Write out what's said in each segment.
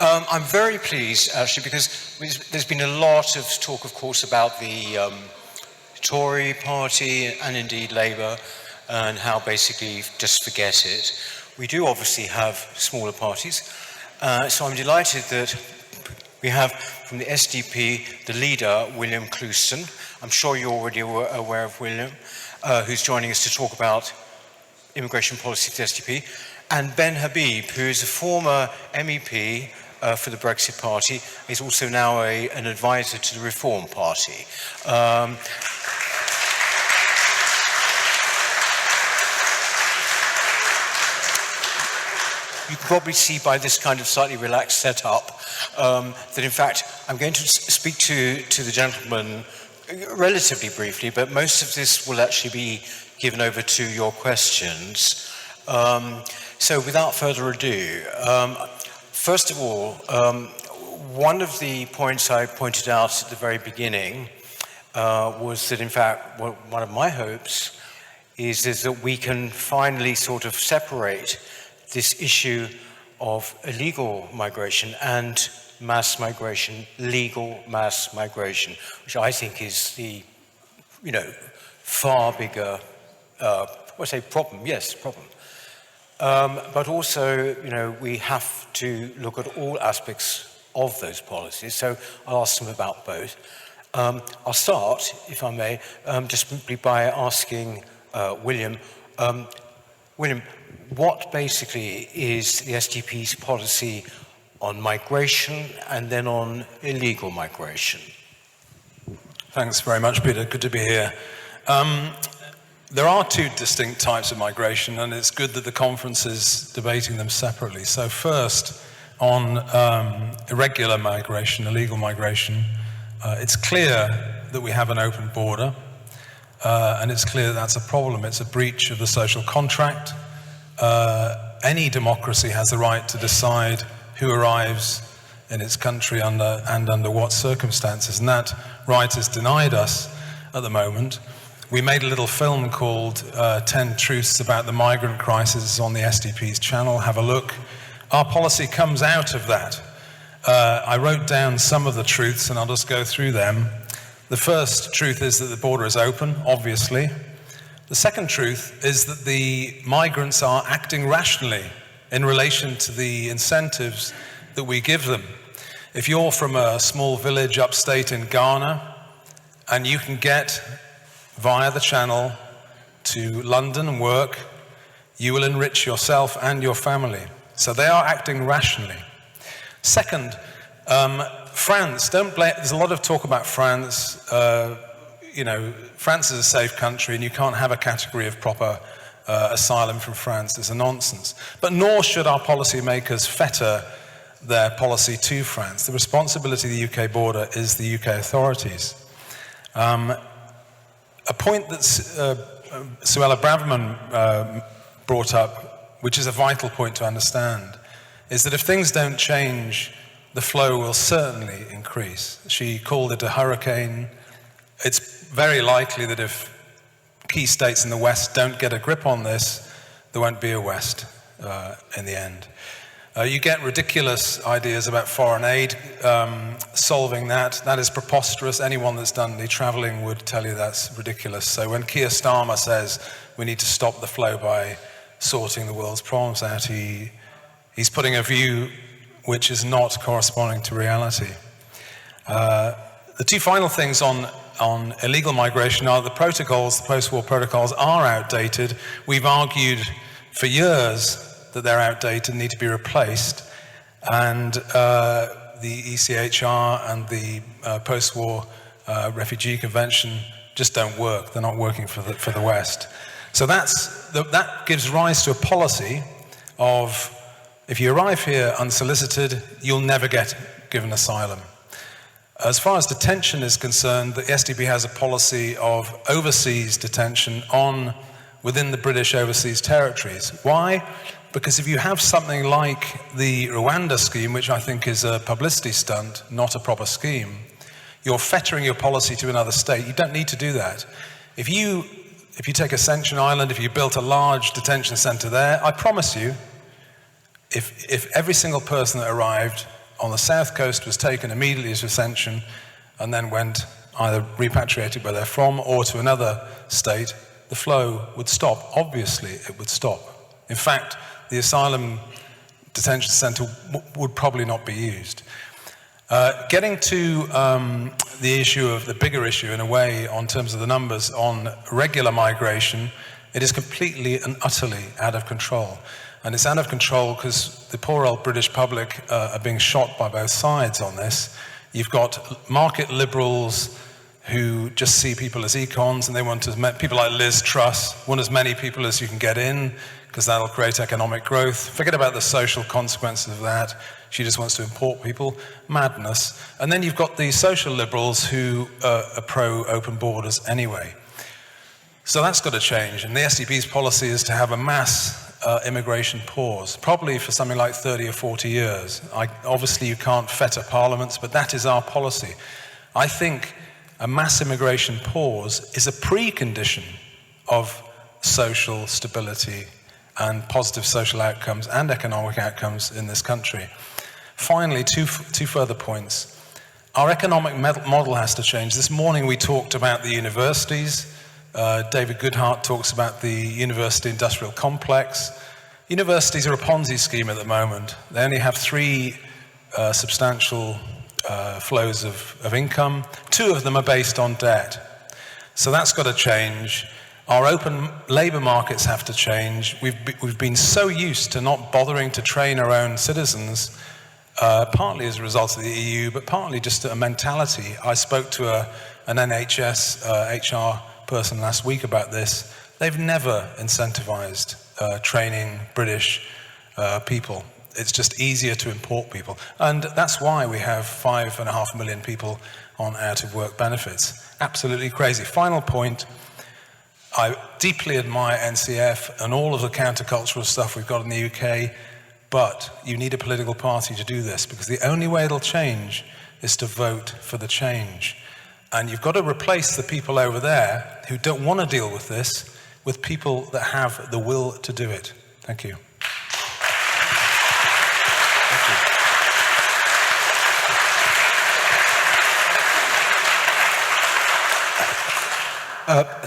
I'm very pleased, actually, because there's been a lot of talk, of course, about the Tory party and indeed Labour and how basically just forget it. We do obviously have smaller parties, so I'm delighted that we have from the SDP the leader, William Clouston. I'm sure you're already aware of William, who's joining us to talk about immigration policy for the SDP, and Ben Habib, who is a former MEP for the Brexit Party. He's also now an advisor to the Reform Party. You can probably see by this kind of slightly relaxed setup that in fact I'm going to speak to the gentleman relatively briefly, but most of this will actually be given over to your questions. So without further ado, first of all, one of the points I pointed out at the very beginning was that in fact one of my hopes is that we can finally sort of separate this issue of illegal migration and mass migration, legal mass migration, which I think is the, far bigger, problem, yes, problem. But also, we have to look at all aspects of those policies, so I'll ask them about both. I'll start, if I may, just simply by asking William, what basically is the SDP's policy on migration and then on illegal migration? Thanks very much, Peter. Good to be here. There are two distinct types of migration, and it's good that the conference is debating them separately. So first, on irregular migration, illegal migration, it's clear that we have an open border, and it's clear that that's a problem. It's a breach of the social contract. Any democracy has the right to decide who arrives in its country under what circumstances, and that right is denied us at the moment. We made a little film called 10 Truths About the Migrant Crisis on the SDP's channel. Have a look. Our policy comes out of that. I wrote down some of the truths, and I'll just go through them. The first truth is that the border is open, obviously. The second truth is that the migrants are acting rationally in relation to the incentives that we give them. If you're from a small village upstate in Ghana and you can get via the channel to London and work, you will enrich yourself and your family. So they are acting rationally. Second, France, there's a lot of talk about France. France is a safe country and you can't have a category of proper asylum from France. It's a nonsense. But nor should our policymakers fetter their policy to France. The responsibility of the UK border is the UK authorities. A point that Suella Braverman brought up, which is a vital point to understand, is that if things don't change, the flow will certainly increase. She called it a hurricane. It's very likely that if key states in the West don't get a grip on this, there won't be a West in the end. You get ridiculous ideas about foreign aid solving that. That is preposterous. Anyone that's done any traveling would tell you that's ridiculous. So when Keir Starmer says we need to stop the flow by sorting the world's problems out, he's putting a view which is not corresponding to reality. The two final things on illegal migration are the protocols, the post-war protocols are outdated. We've argued for years that they're outdated and need to be replaced. And the ECHR and the post-war refugee convention just don't work. They're not working for the West. So that gives rise to a policy of, if you arrive here unsolicited, you'll never get given asylum. As far as detention is concerned, the SDP has a policy of overseas detention within the British overseas territories. Why? Because if you have something like the Rwanda scheme, which I think is a publicity stunt, not a proper scheme, you're fettering your policy to another state. You don't need to do that. If you take Ascension Island, if you built a large detention center there, I promise you, if every single person that arrived on the south coast was taken immediately as recension and then went either repatriated where they're from or to another state, the flow would stop. Obviously, it would stop. In fact, the asylum detention centre would probably not be used. Getting to the issue of the bigger issue, in a way, on terms of the numbers on regular migration, it is completely and utterly out of control. And it's out of control because the poor old British public are being shot by both sides on this. You've got market liberals who just see people as econs, and they want people like Liz Truss want as many people as you can get in, because that'll create economic growth. Forget about the social consequences of that. She just wants to import people. Madness. And then you've got the social liberals who are pro-open borders anyway. So that's got to change. And the SDP's policy is to have a mass immigration pause, probably for something like 30 or 40 years. Obviously, you can't fetter parliaments, but that is our policy. I think a mass immigration pause is a precondition of social stability and positive social outcomes and economic outcomes in this country. Finally, two further points. Our economic model has to change. This morning we talked about the universities. David Goodhart talks about the university industrial complex. Universities are a Ponzi scheme at the moment. They only have three substantial flows of income. Two of them are based on debt. So that's got to change. Our open labour markets have to change. We've been so used to not bothering to train our own citizens, partly as a result of the EU, but partly just a mentality. I spoke to an NHS HR person last week about this. They've never incentivized training British people. It's just easier to import people. And that's why we have 5.5 million people on out-of-work benefits. Absolutely crazy. Final point, I deeply admire NCF and all of the countercultural stuff we've got in the UK, but you need a political party to do this, because the only way it'll change is to vote for the change. And you've got to replace the people over there who don't want to deal with this with people that have the will to do it. Thank you.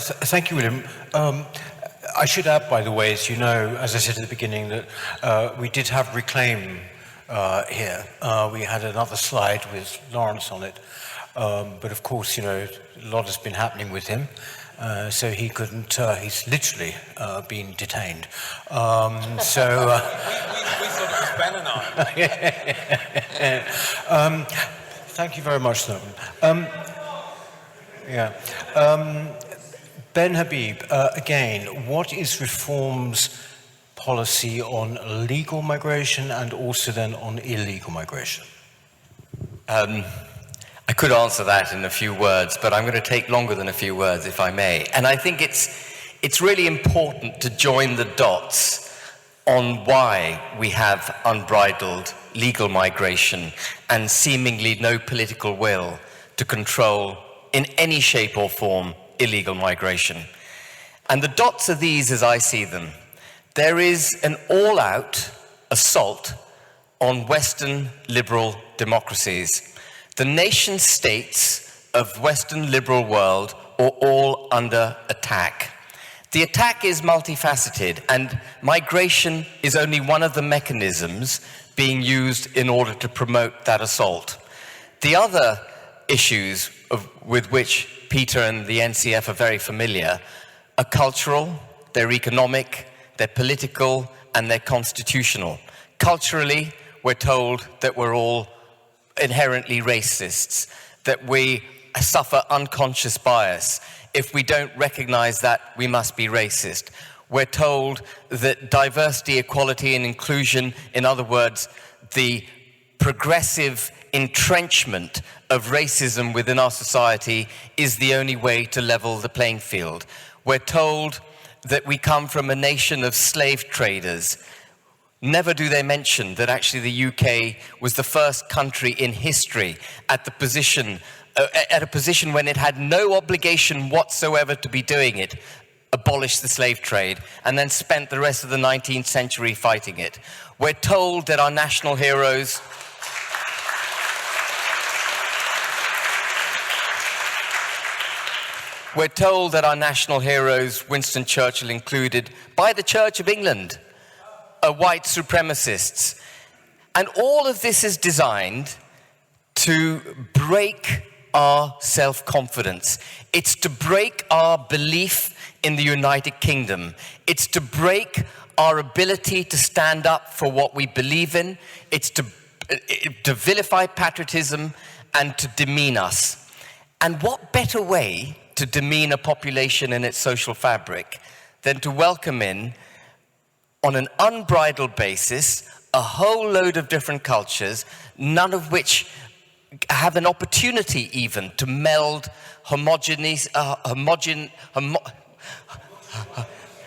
Thank you, William. I should add, by the way, as you know, as I said at the beginning, that we did have Reclaim here. We had another slide with Lawrence on it. But of course, you know, a lot has been happening with him. So he couldn't, he's literally been detained. We thought it was Ben and I. Thank you very much, Norman. Ben Habib, again, what is Reform's policy on legal migration and also then on illegal migration? I could answer that in a few words, but I'm going to take longer than a few words, if I may. And I think it's really important to join the dots on why we have unbridled legal migration and seemingly no political will to control, in any shape or form, illegal migration. And the dots are these as I see them. There is an all-out assault on Western liberal democracies. The nation states of Western liberal world are all under attack. The attack is multifaceted, and migration is only one of the mechanisms being used in order to promote that assault. The other issues with which Peter and the NCF are very familiar are cultural, they're economic, they're political, and they're constitutional. Culturally, we're told that we're all inherently racists, that we suffer unconscious bias. If we don't recognize that, we must be racist. We're told that diversity, equality, and inclusion, in other words, the progressive entrenchment of racism within our society, is the only way to level the playing field. We're told that we come from a nation of slave traders. Never do they mention that actually the UK was the first country in history at a position when it had no obligation whatsoever to be doing it, abolished the slave trade, and then spent the rest of the 19th century fighting it. We're told that our national heroes We're told that our national heroes, Winston Churchill included, by the Church of England, are white supremacists. And all of this is designed to break our self-confidence. It's to break our belief in the United Kingdom. It's to break our ability to stand up for what we believe in. It's to vilify patriotism and to demean us. And what better way to demean a population and its social fabric than to welcome in, on an unbridled basis, a whole load of different cultures, none of which have an opportunity even to meld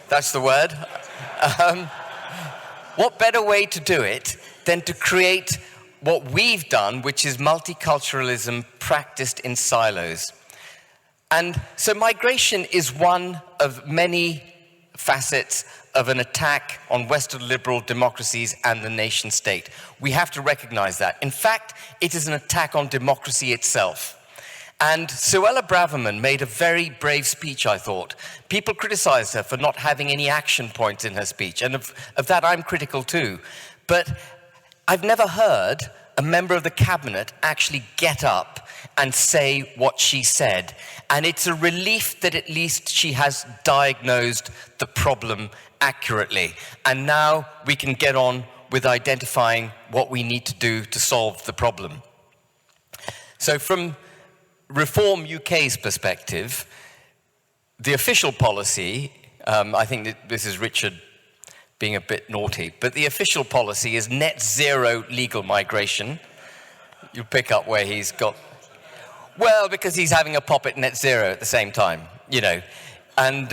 that's the word. What better way to do it than to create what we've done, which is multiculturalism practiced in silos. And so migration is one of many facets of an attack on Western liberal democracies and the nation state. We have to recognize that. In fact, it is an attack on democracy itself. And Suella Braverman made a very brave speech, I thought. People criticized her for not having any action points in her speech, and of that I'm critical too. But I've never heard a member of the cabinet actually get up and say what she said. And it's a relief that at least she has diagnosed the problem accurately. And now we can get on with identifying what we need to do to solve the problem. So from Reform UK's perspective, the official policy, I think that this is Richard being a bit naughty, but the official policy is net zero legal migration. You'll pick up where he's got, well, because he's having a pop at net zero at the same time, you know. And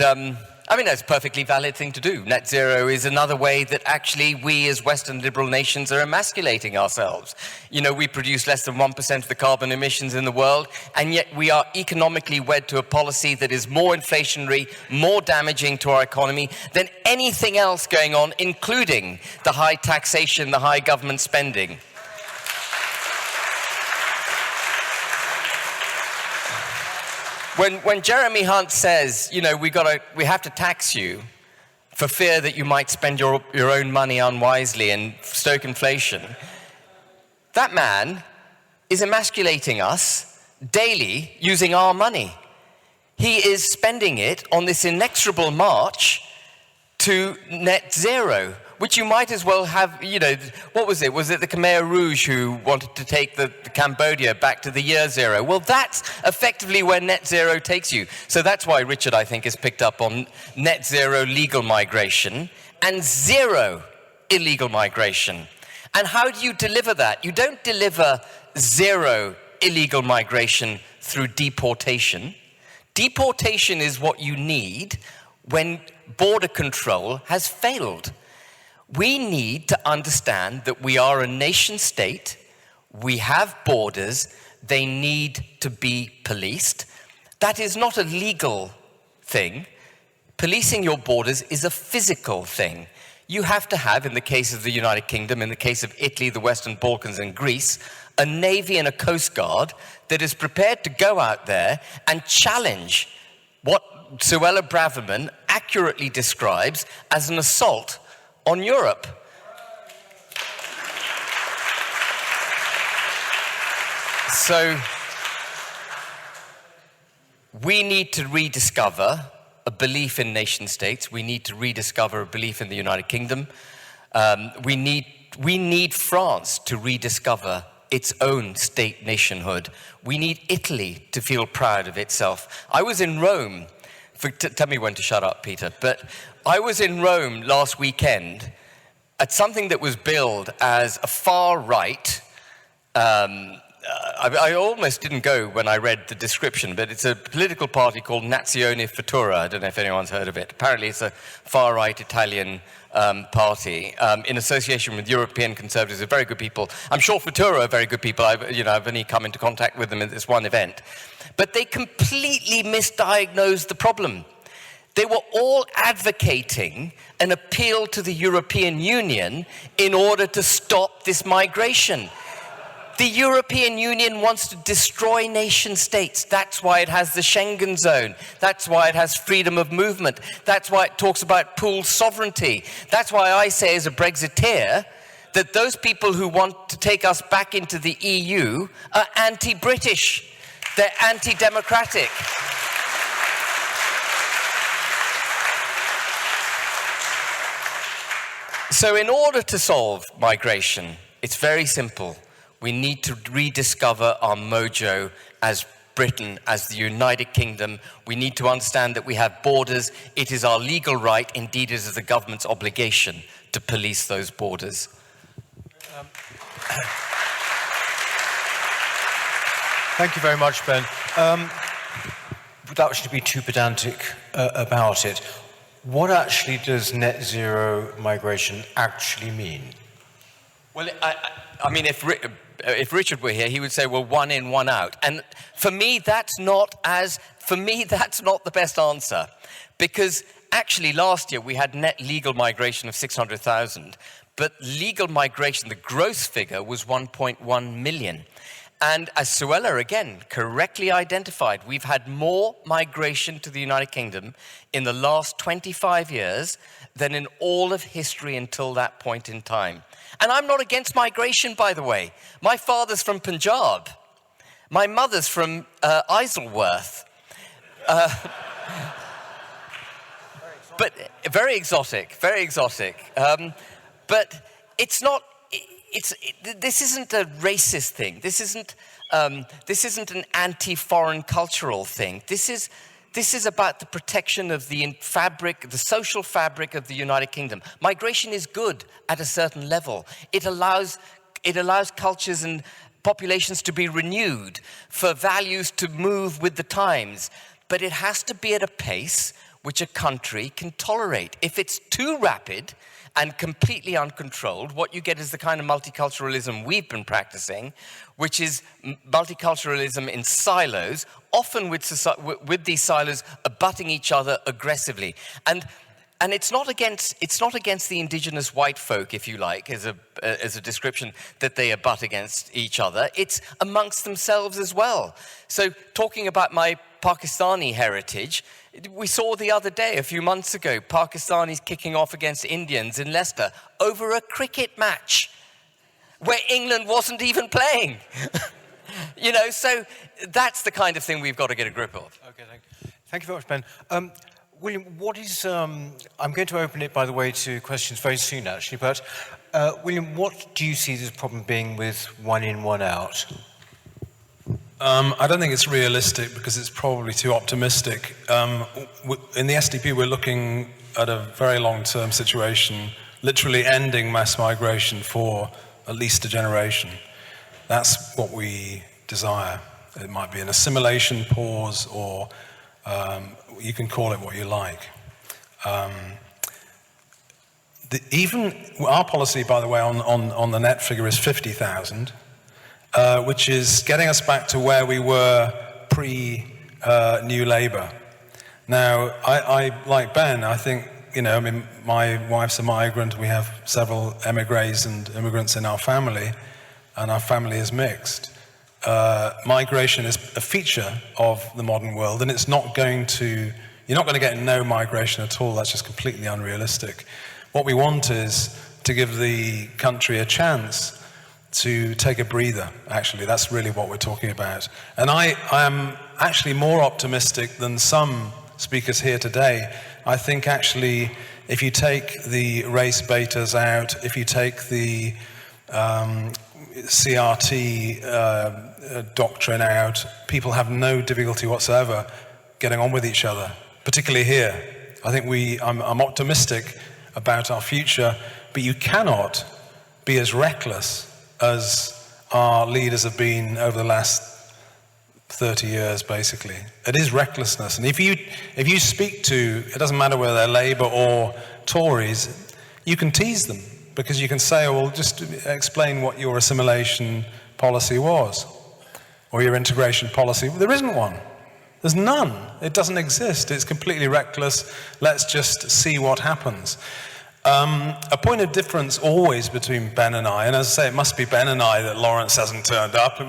I mean, that's a perfectly valid thing to do. Net zero is another way that actually we as Western liberal nations are emasculating ourselves. You know, we produce less than 1% of the carbon emissions in the world, and yet we are economically wed to a policy that is more inflationary, more damaging to our economy than anything else going on, including the high taxation, the high government spending. When Jeremy Hunt says, you know, we have to tax you for fear that you might spend your own money unwisely and stoke inflation, that man is emasculating us daily using our money. He is spending it on this inexorable march to net zero, which you might as well have, you know, what was it? Was it the Khmer Rouge who wanted to take the Cambodia back to the year zero? Well, that's effectively where net zero takes you. So that's why Richard, I think, has picked up on net zero legal migration and zero illegal migration. And how do you deliver that? You don't deliver zero illegal migration through deportation. Deportation is what you need when border control has failed. We need to understand that we are a nation state, we have borders, they need to be policed. That is not a legal thing. Policing your borders is a physical thing. You have to have, in the case of the United Kingdom, in the case of Italy, the Western Balkans and Greece, a navy and a coast guard that is prepared to go out there and challenge what Suella Braverman accurately describes as an assault on Europe. So we need to rediscover a belief in nation states. We need to rediscover a belief in the United Kingdom. We need France to rediscover its own state nationhood. We need Italy to feel proud of itself. I was in Rome. Tell me when to shut up, Peter. But I was in Rome last weekend at something that was billed as a far-right. I almost didn't go when I read the description, but it's a political party called Nazione Futura. I don't know if anyone's heard of it. Apparently it's a far-right Italian party in association with European conservatives. They're very good people. I'm sure Futura are very good people. I've only come into contact with them at this one event. But they completely misdiagnosed the problem. They were all advocating an appeal to the European Union in order to stop this migration. The European Union wants to destroy nation states. That's why it has the Schengen zone. That's why it has freedom of movement. That's why it talks about pooled sovereignty. That's why I say as a Brexiteer that those people who want to take us back into the EU are anti-British. They're anti-democratic. So in order to solve migration, it's very simple. We need to rediscover our mojo as Britain, as the United Kingdom. We need to understand that we have borders. It is our legal right, indeed it is the government's obligation to police those borders. Thank you very much, Ben. Without actually being too pedantic about it, what actually does net zero migration actually mean? Well, I mean, if Richard were here, he would say, well, one in, one out. And for me, that's not the best answer. Because actually last year we had net legal migration of 600,000. But legal migration, the gross figure was 1.1 million. And as Suella, again, correctly identified, we've had more migration to the United Kingdom in the last 25 years than in all of history until that point in time. And I'm not against migration, by the way. My father's from Punjab. My mother's from Isleworth. But very exotic, very exotic. But it's not... this isn't a racist thing. This isn't an anti-foreign cultural thing. This is about the protection of the fabric, the social fabric of the United Kingdom. Migration is good at a certain level. It allows cultures and populations to be renewed, for values to move with the times. But it has to be at a pace which a country can tolerate. If it's too rapid and completely uncontrolled, what you get is the kind of multiculturalism we've been practicing, which is multiculturalism in silos, often with these silos abutting each other aggressively. And it's not against the indigenous white folk, if you like, as a description that they abut against each other. It's amongst themselves as well. So talking about my Pakistani heritage, we saw the other day, a few months ago, Pakistanis kicking off against Indians in Leicester over a cricket match where England wasn't even playing. You know, so that's the kind of thing we've got to get a grip of. Okay, thank you very much, Ben. William, what is... I'm going to open it, by the way, to questions very soon, actually, but William, what do you see this problem being with one in, one out? I don't think it's realistic because it's probably too optimistic. In the SDP, we're looking at a very long-term situation, literally ending mass migration for at least a generation. That's what we desire. It might be an assimilation pause, or you can call it what you like. Even our policy, by the way, on the net figure is 50,000. Which is getting us back to where we were pre-New Labour. Now, I like Ben, I think, you know, I mean, my wife's a migrant, we have several emigres and immigrants in our family, and our family is mixed. Migration is a feature of the modern world, and it's not going to, you're not going to get no migration at all. That's just completely unrealistic. What we want is to give the country a chance to take a breather, actually. That's really what we're talking about. And I am actually more optimistic than some speakers here today. I think actually, if you take the race betas out, if you take the CRT doctrine out, people have no difficulty whatsoever getting on with each other, particularly here. I think I'm optimistic about our future, but you cannot be as reckless as our leaders have been over the last 30 years, basically. It is recklessness. And if you speak to, it doesn't matter whether they're Labour or Tories, you can tease them, because you can say, oh, well, just explain what your assimilation policy was, or your integration policy. There isn't one. There's none. It doesn't exist. It's completely reckless. Let's just see what happens. A point of difference always between Ben and I, and as I say, it must be Ben and I that Lawrence hasn't turned up.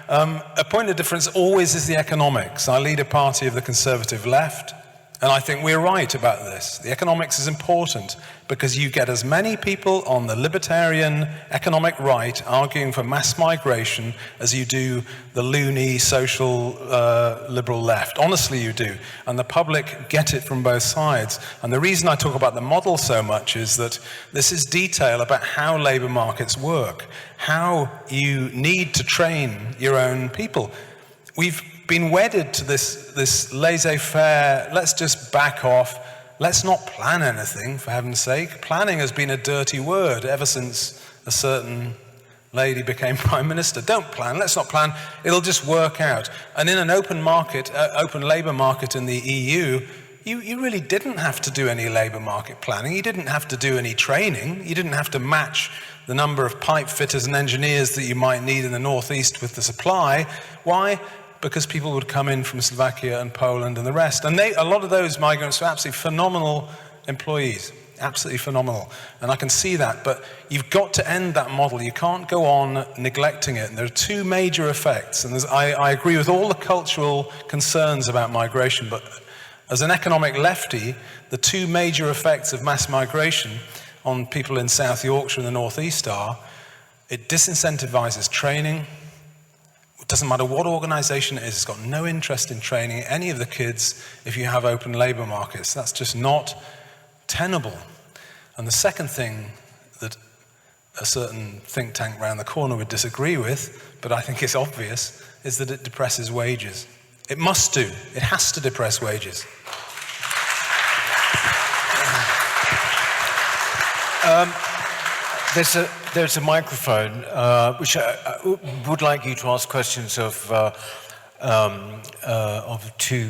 A point of difference always is the economics. I lead a party of the conservative left, and I think we're right about this. The economics is important because you get as many people on the libertarian economic right arguing for mass migration as you do the loony social liberal left. Honestly, you do. And the public get it from both sides. And the reason I talk about the model so much is that this is detail about how labour markets work, how you need to train your own people. We've been wedded to this laissez-faire, let's just back off, let's not plan anything, for heaven's sake. Planning has been a dirty word ever since a certain lady became Prime Minister. Don't plan, let's not plan, it'll just work out. And in an open market, open labour market in the EU, you really didn't have to do any labour market planning, you didn't have to do any training, you didn't have to match the number of pipe fitters and engineers that you might need in the northeast with the supply. Why? Because people would come in from Slovakia and Poland and the rest. And a lot of those migrants were absolutely phenomenal employees, absolutely phenomenal. And I can see that, but you've got to end that model. You can't go on neglecting it. And there are two major effects. And I agree with all the cultural concerns about migration, but as an economic lefty, the two major effects of mass migration on people in South Yorkshire and the Northeast are, it disincentivizes training. It doesn't matter what organisation it is, it's got no interest in training any of the kids if you have open labour markets. That's just not tenable. And the second thing that a certain think tank round the corner would disagree with, but I think it's obvious, is that it depresses wages. It must do. It has to depress wages. There's a microphone, which I would like you to ask questions of two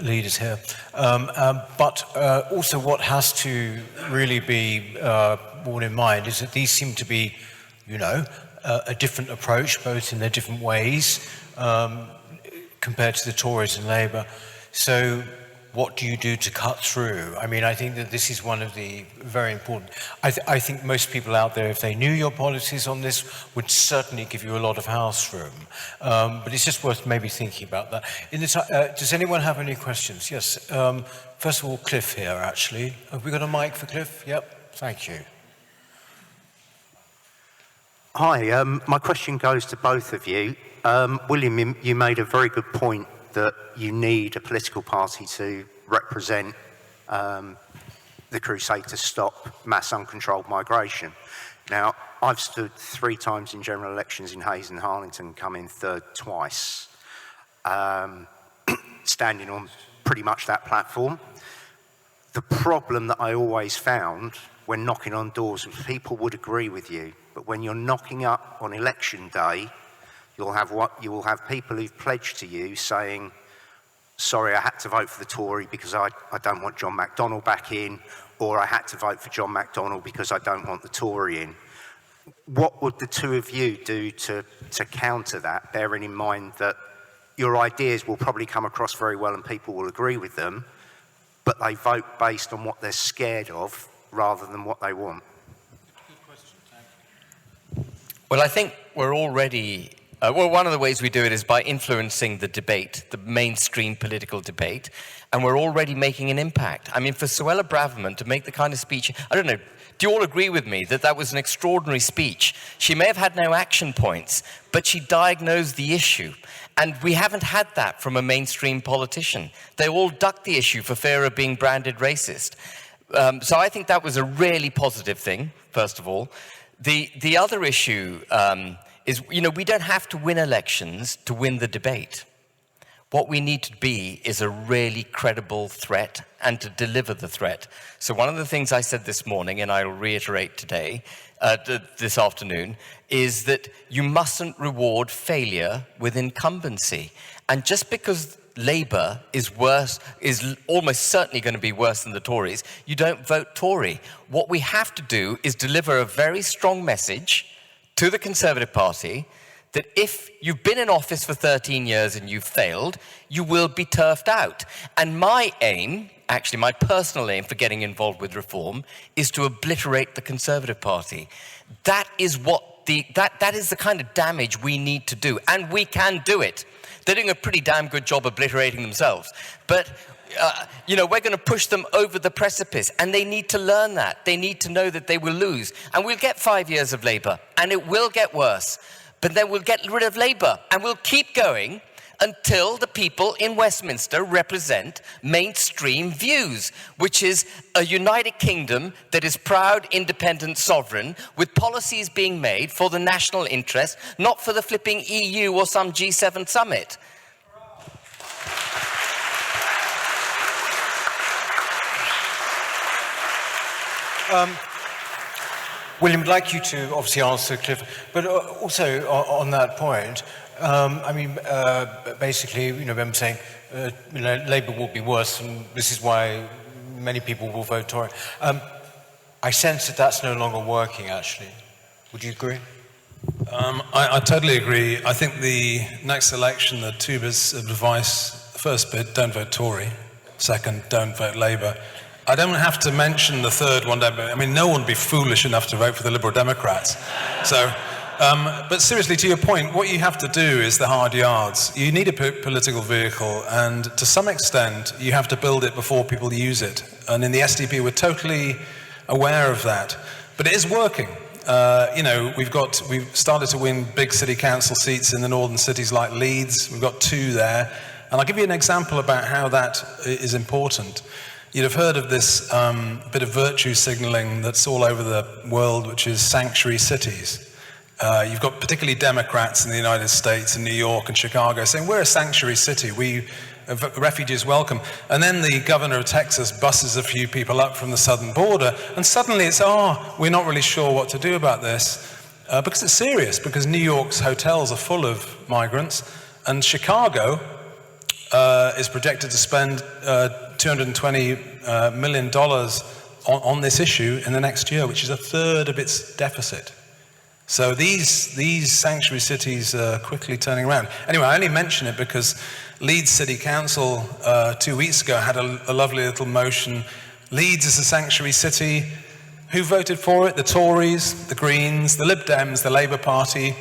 leaders here. But also what has to really be borne in mind is that these seem to be, a different approach, both in their different ways, compared to the Tories and Labour. So what do you do to cut through? I mean, I think that this is one of the very important. I think most people out there, if they knew your policies on this, would certainly give you a lot of house room. But it's just worth maybe thinking about that. Does anyone have any questions? Yes. First of all, Cliff here, actually. Have we got a mic for Cliff? Yep. Thank you. Hi. My question goes to both of you. William, you made a very good point that you need a political party to represent the crusade to stop mass uncontrolled migration. Now, I've stood 3 times in general elections in Hayes and Harlington, come in third twice, standing on pretty much that platform. The problem that I always found when knocking on doors was people would agree with you, but when you're knocking up on election day, you will have people who've pledged to you saying, sorry, I had to vote for the Tory because I don't want John McDonnell back in, or I had to vote for John McDonnell because I don't want the Tory in. What would the two of you do to counter that, bearing in mind that your ideas will probably come across very well and people will agree with them, but they vote based on what they're scared of rather than what they want? Good question, thank you. Well, I think we're already... one of the ways we do it is by influencing the debate, the mainstream political debate, and we're already making an impact. I mean, for Suella Braverman to make the kind of speech, I don't know, do you all agree with me that that was an extraordinary speech? She may have had no action points, but she diagnosed the issue. And we haven't had that from a mainstream politician. They all ducked the issue for fear of being branded racist. So I think that was a really positive thing, first of all. The other issue is, we don't have to win elections to win the debate. What we need to be is a really credible threat and to deliver the threat. So one of the things I said this morning, and I'll reiterate today, this afternoon, is that you mustn't reward failure with incumbency. And just because Labour is almost certainly going to be worse than the Tories, you don't vote Tory. What we have to do is deliver a very strong message to the Conservative Party that if you've been in office for 13 years and you've failed, you will be turfed out. And my aim actually, my personal aim for getting involved with reform is to obliterate the Conservative Party. That is that is the kind of damage we need to do, and we can do it. They're doing a pretty damn good job obliterating themselves. But, we're going to push them over the precipice, and they need to learn that. They need to know that they will lose. And we'll get 5 years of Labour, and it will get worse. But then we'll get rid of Labour, and we'll keep going until the people in Westminster represent mainstream views, which is a United Kingdom that is proud, independent, sovereign, with policies being made for the national interest, not for the flipping EU or some G7 summit. William, I'd like you to obviously answer Cliff, but also on that point, basically, I'm saying, Labour will be worse, and this is why many people will vote Tory. I sense that that's no longer working, actually. Would you agree? I totally agree. I think the next election, the two bits of advice, the first bit, don't vote Tory. Second, don't vote Labour. I don't have to mention the third one. No one would be foolish enough to vote for the Liberal Democrats. So, but seriously, to your point, what you have to do is the hard yards. You need a political vehicle, and to some extent, you have to build it before people use it. And in the SDP, we're totally aware of that. But it is working. We've started to win big city council seats in the northern cities like Leeds. We've got 2 there. And I'll give you an example about how that is important. You'd have heard of this bit of virtue signalling that's all over the world, which is sanctuary cities. You've got particularly Democrats in the United States, in New York and Chicago, saying, we're a sanctuary city, we refugees welcome. And then the governor of Texas buses a few people up from the southern border, and suddenly it's, we're not really sure what to do about this. Because it's serious, because New York's hotels are full of migrants, and Chicago is projected to spend $220 million on this issue in the next year, which is a third of its deficit. So these sanctuary cities are quickly turning around. Anyway, I only mention it because Leeds City Council 2 weeks ago had a lovely little motion. Leeds is a sanctuary city. Who voted for it? The Tories, the Greens, the Lib Dems, the Labour Party.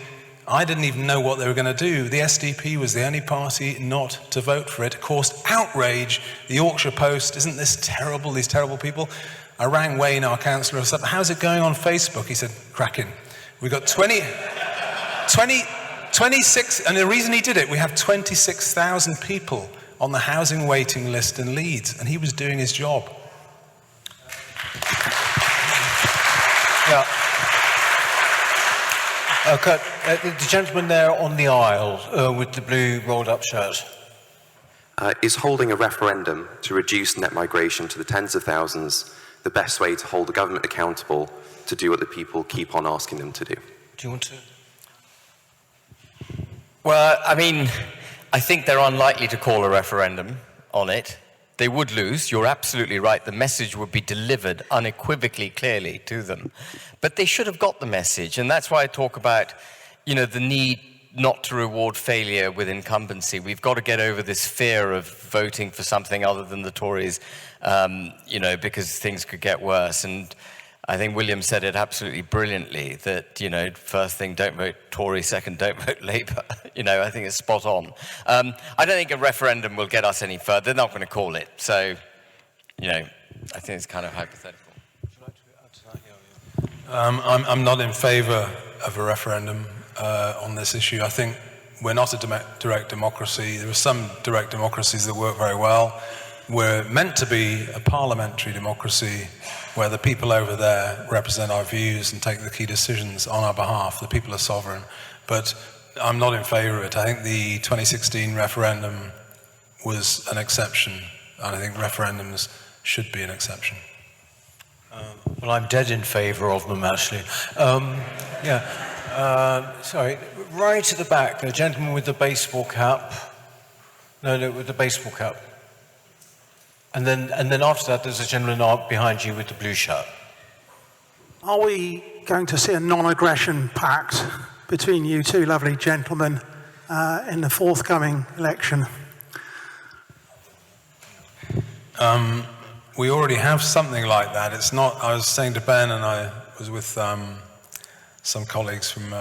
I didn't even know what they were going to do. The SDP was the only party not to vote for it. It caused outrage. The Yorkshire Post, isn't this terrible, these terrible people? I rang Wayne, our councillor, I said, how's it going on Facebook? He said, cracking. We got 26, and the reason he did it, we have 26,000 people on the housing waiting list in Leeds, and he was doing his job. Yeah. Kurt, the gentleman there on the aisle with the blue rolled-up shirt. Is holding a referendum to reduce net migration to the tens of thousands the best way to hold the government accountable to do what the people keep on asking them to do? Do you want to? Well, I think they're unlikely to call a referendum on it. They would lose, you're absolutely right. The message would be delivered unequivocally clearly to them. But they should have got the message, and that's why I talk about, the need not to reward failure with incumbency. We've got to get over this fear of voting for something other than the Tories, because things could get worse. And I think William said it absolutely brilliantly that, first thing, don't vote Tory, second, don't vote Labour. I think it's spot on. I don't think a referendum will get us any further. They're not going to call it. So, I think it's kind of hypothetical. I'm not in favour of a referendum on this issue. I think we're not a direct democracy. There are some direct democracies that work very well. We're meant to be a parliamentary democracy where the people over there represent our views and take the key decisions on our behalf. The people are sovereign. But I'm not in favour of it. I think the 2016 referendum was an exception, and I think referendums should be an exception. Well, I'm dead in favour of them, actually. Sorry, right at the back, the gentleman with the baseball cap. No, with the baseball cap. And then after that, there's a gentleman behind you with the blue shirt. Are we going to see a non-aggression pact between you two lovely gentlemen in the forthcoming election? We already have something like that. It's not, I was saying to Ben, and I was with some colleagues from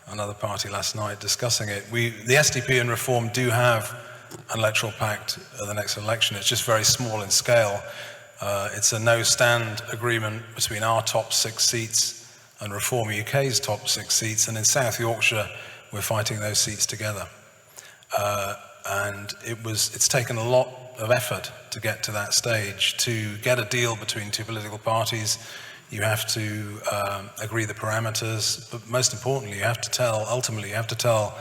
another party last night discussing it. The SDP and Reform do have an electoral pact at the next election. It's just very small in scale. It's a no-stand agreement between our top 6 seats and Reform UK's top 6 seats, and in South Yorkshire, we're fighting those seats together. And it's taken a lot of effort to get to that stage. To get a deal between 2 political parties, you have to agree the parameters, but most importantly, ultimately you have to tell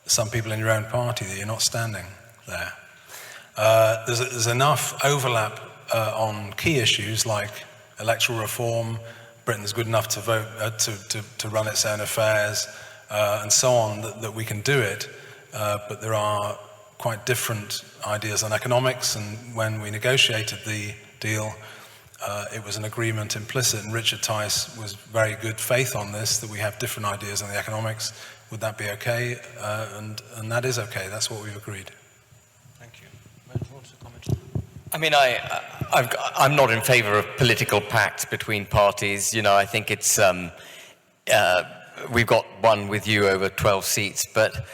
some people in your own party that you're not standing there. There's enough overlap on key issues like electoral reform, Britain's good enough to vote, to run its own affairs, and so on, that we can do it, but there are quite different ideas on economics, and when we negotiated the deal, it was an agreement implicit, and Richard Tice was very good faith on this, that we have different ideas on the economics. Would that be okay? And that is okay. That's what we've agreed. Thank you. Ben, do you want to comment? I mean, I'm not in favour of political pacts between parties. You know, I think it's we've got one with you over 12 seats, but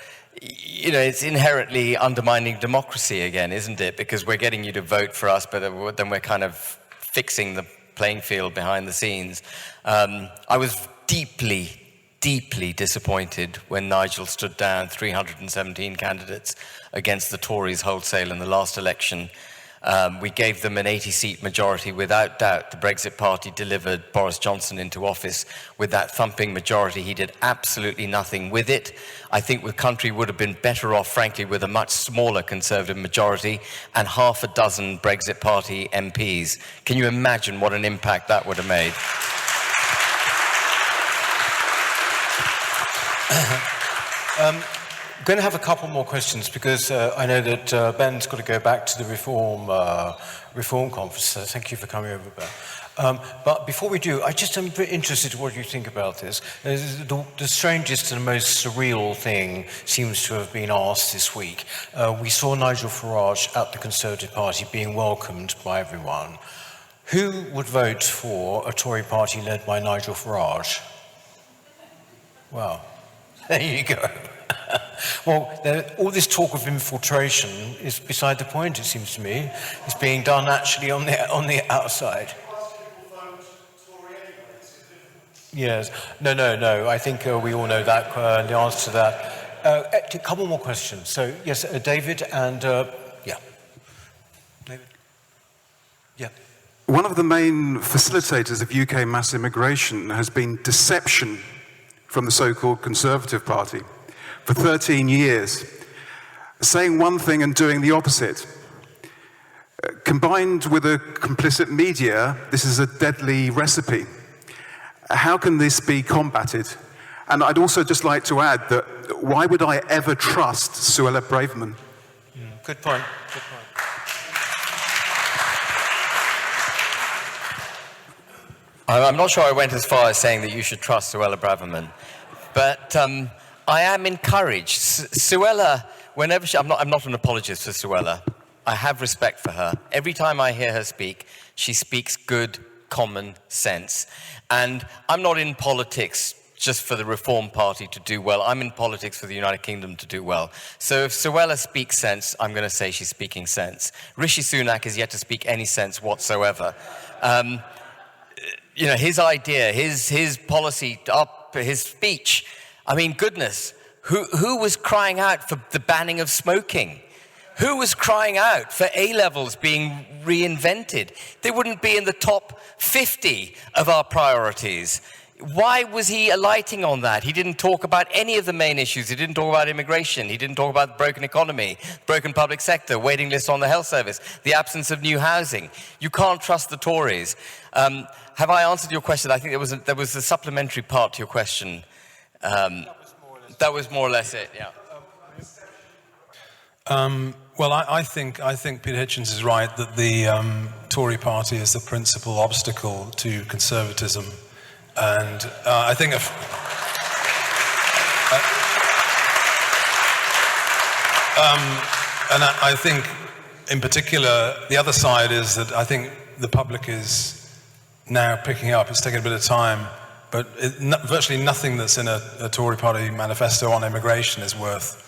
you know, it's inherently undermining democracy again, isn't it? Because we're getting you to vote for us, but then we're kind of fixing the playing field behind the scenes. I was deeply disappointed when Nigel stood down 317 candidates against the Tories wholesale in the last election. We gave them an 80-seat majority without doubt. The Brexit Party delivered Boris Johnson into office with that thumping majority. He did absolutely nothing with it. I think the country would have been better off, frankly, with a much smaller Conservative majority and half a dozen Brexit Party MPs. Can you imagine what an impact that would have made? I'm going to have a couple more questions because I know that Ben's got to go back to the reform conference, so thank you for coming over, Ben. But before we do, I just am very interested in what you think about this. The strangest and most surreal thing seems to have been asked this week. We saw Nigel Farage at the Conservative Party being welcomed by everyone. Who would vote for a Tory party led by Nigel Farage? Well, there you go. Well, all this talk of infiltration is beside the point, it seems to me. It's being done actually on the outside. Yes. No. I think we all know that, the answer to that. A couple more questions. So, yes, David and... yeah. David? Yeah. One of the main facilitators of UK mass immigration has been deception from the so-called Conservative Party for 13 years, saying one thing and doing the opposite. Combined with a complicit media, this is a deadly recipe. How can this be combated? And I'd also just like to add that why would I ever trust Suella Braverman? Good point. I'm not sure I went as far as saying that you should trust Suella Braverman, but I am encouraged. Suella, whenever I'm not an apologist for Suella. I have respect for her. Every time I hear her speak, she speaks good, common sense. And I'm not in politics just for the Reform Party to do well. I'm in politics for the United Kingdom to do well. So if Suella speaks sense, I'm going to say she's speaking sense. Rishi Sunak is yet to speak any sense whatsoever. You know, his idea, his policy, his speech, I mean, goodness, who was crying out for the banning of smoking? Who was crying out for A-levels being reinvented? They wouldn't be in the top 50 of our priorities. Why was he alighting on that? He didn't talk about any of the main issues. He didn't talk about immigration. He didn't talk about the broken economy, broken public sector, waiting lists on the health service, the absence of new housing. You can't trust the Tories. Have I answered your question? I think there was a supplementary part to your question. That was more or less it, yeah. Well, I think Peter Hitchens is right that the Tory party is the principal obstacle to conservatism. And I think I think in particular, the other side is that I think the public is now picking up. It's taken a bit of time, but virtually nothing that's in a Tory party manifesto on immigration is worth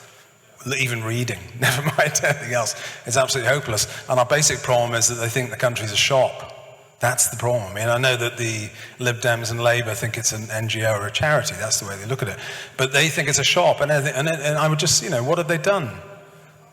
even reading, never mind anything else. It's absolutely hopeless. And our basic problem is that they think the country's a shop. That's the problem. I mean, I know that the Lib Dems and Labour think it's an NGO or a charity. That's the way they look at it. But they think it's a shop. And I would just, what have they done?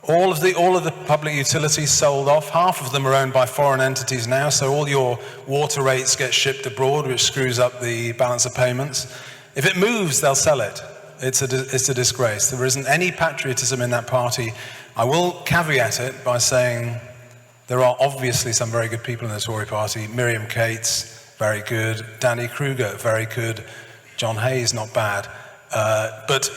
All of the public utilities sold off. Half of them are owned by foreign entities now. So all your water rates get shipped abroad, which screws up the balance of payments. If it moves, they'll sell it. It's a disgrace. There isn't any patriotism in that party. I will caveat it by saying there are obviously some very good people in the Tory party. Miriam Cates, very good. Danny Kruger, very good. John Hayes, not bad. But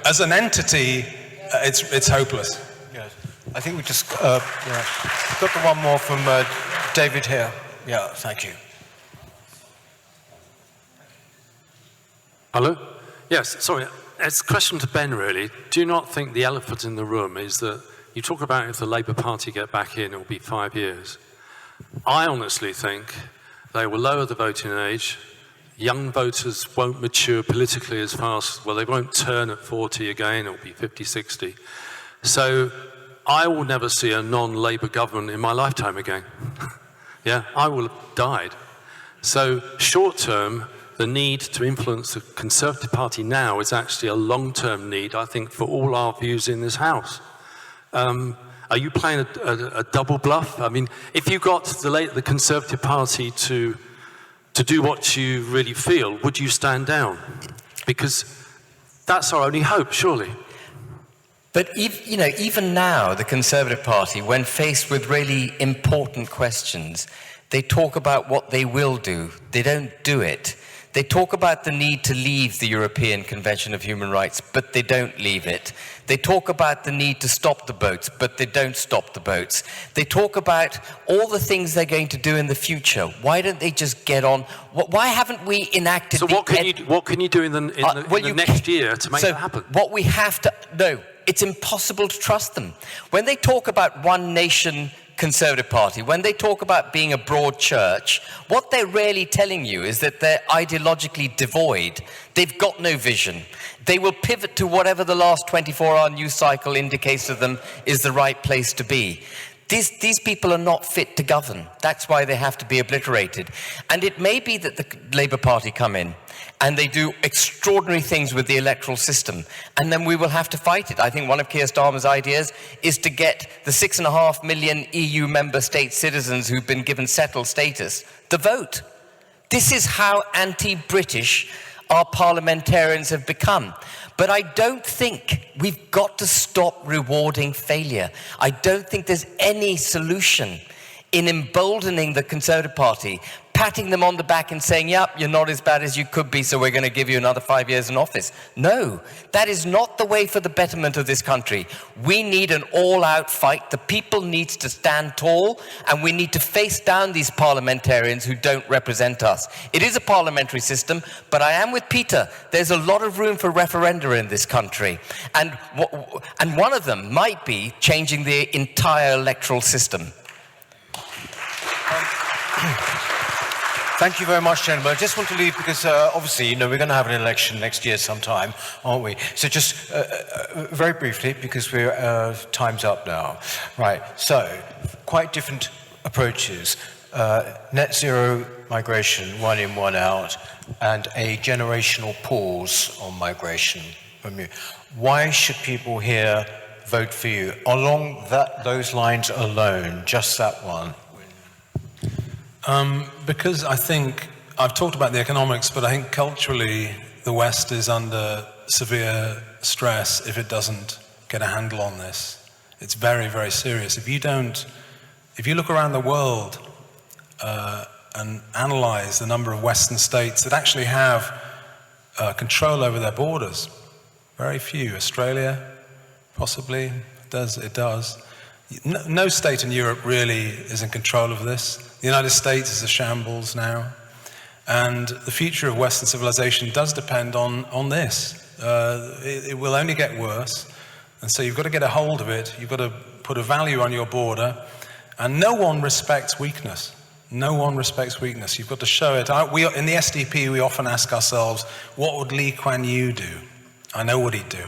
as an entity, it's hopeless. Yes. I think we just got the one more from David here. Yeah, thank you. Hello? Yes, sorry. It's a question to Ben, really. Do you not think the elephant in the room is that you talk about if the Labour Party get back in, it will be 5 years. I honestly think they will lower the voting age. Young voters won't mature politically as fast. Well, they won't turn at 40 again. It will be 50, 60. So I will never see a non-Labour government in my lifetime again. Yeah, I will have died. So short term, the need to influence the Conservative Party now is actually a long-term need, I think, for all our views in this House. Are you playing a double bluff? I mean, if you got the Conservative Party to do what you really feel, would you stand down? Because that's our only hope, surely. But even now, the Conservative Party, when faced with really important questions, they talk about what they will do. They don't do it. They talk about the need to leave the European Convention of Human Rights, but they don't leave it. They talk about the need to stop the boats, but they don't stop the boats. They talk about all the things they're going to do in the future. Why don't they just get on? Why haven't we enacted? So what can you do in the next year to make that happen? What we have to no, it's impossible to trust them. When they talk about one nation Conservative Party, when they talk about being a broad church, what they're really telling you is that they're ideologically devoid. They've got no vision. They will pivot to whatever the last 24-hour news cycle indicates to them is the right place to be. These people are not fit to govern. That's why they have to be obliterated. And it may be that the Labour Party come in and they do extraordinary things with the electoral system, and then we will have to fight it. I think one of Keir Starmer's ideas is to get the 6.5 million EU member state citizens who've been given settled status to vote. This is how anti-British our parliamentarians have become. But I don't think we've got to stop rewarding failure. I don't think there's any solution in emboldening the Conservative Party, patting them on the back and saying, yep, you're not as bad as you could be, so we're going to give you another 5 years in office. No, that is not the way for the betterment of this country. We need an all-out fight. The people need to stand tall, and we need to face down these parliamentarians who don't represent us. It is a parliamentary system, but I am with Peter. There's a lot of room for referenda in this country, and one of them might be changing the entire electoral system. Thank you very much, gentlemen. I just want to leave because obviously, we're going to have an election next year sometime, aren't we? So just very briefly, because we're time's up now. Right, so quite different approaches. Net zero migration, one in, one out, and a generational pause on migration from you. Why should people here vote for you? Along those lines alone, just that one. Because I think, I've talked about the economics, but I think culturally the West is under severe stress if it doesn't get a handle on this. It's very, very serious. If you look around the world and analyze the number of Western states that actually have control over their borders, very few. Australia, possibly, it does. No state in Europe really is in control of this. The United States is a shambles now. And the future of Western civilization does depend on this. It will only get worse. And so you've got to get a hold of it. You've got to put a value on your border, and no one respects weakness. No one respects weakness. You've got to show it. In the SDP, we often ask ourselves, what would Lee Kuan Yew do? I know what he'd do.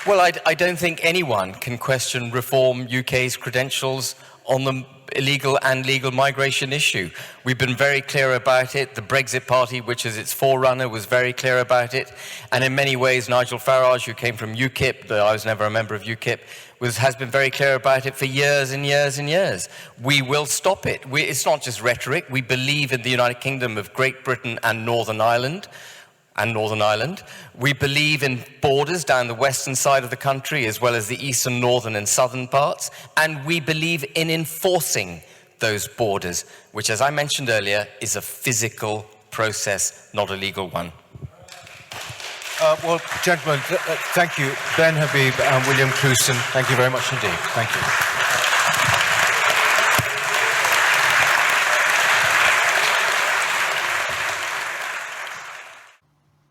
Well, I don't think anyone can question Reform UK's credentials on the illegal and legal migration issue. We've been very clear about it. The Brexit Party, which is its forerunner, was very clear about it. And in many ways, Nigel Farage, who came from UKIP, though I was never a member of UKIP, has been very clear about it for years and years and years. We will stop it. It's not just rhetoric. We believe in the United Kingdom of Great Britain and Northern Ireland. We believe in borders down the western side of the country, as well as the eastern, northern and southern parts. And we believe in enforcing those borders, which, as I mentioned earlier, is a physical process, not a legal one. Well, gentlemen, thank you. Ben Habib and William Clouston, thank you very much indeed. Thank you.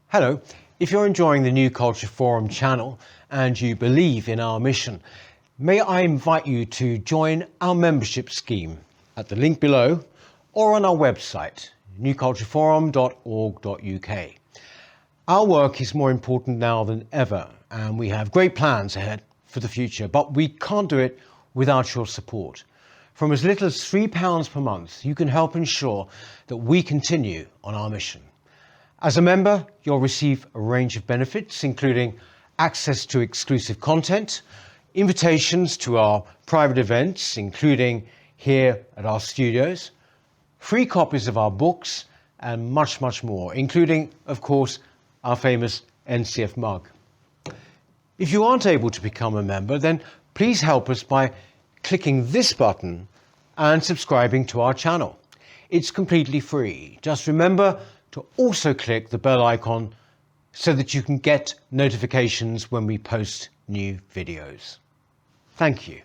Hello. If you're enjoying the New Culture Forum channel and you believe in our mission, may I invite you to join our membership scheme at the link below or on our website, newcultureforum.org.uk. Our work is more important now than ever, and we have great plans ahead for the future, but we can't do it without your support. From as little as £3 per month, you can help ensure that we continue on our mission. As a member, you'll receive a range of benefits, including access to exclusive content, invitations to our private events, including here at our studios, free copies of our books, and much, much more, including, of course, our famous NCF mug. If you aren't able to become a member, then please help us by clicking this button and subscribing to our channel. It's completely free. Just remember to also click the bell icon so that you can get notifications when we post new videos. Thank you.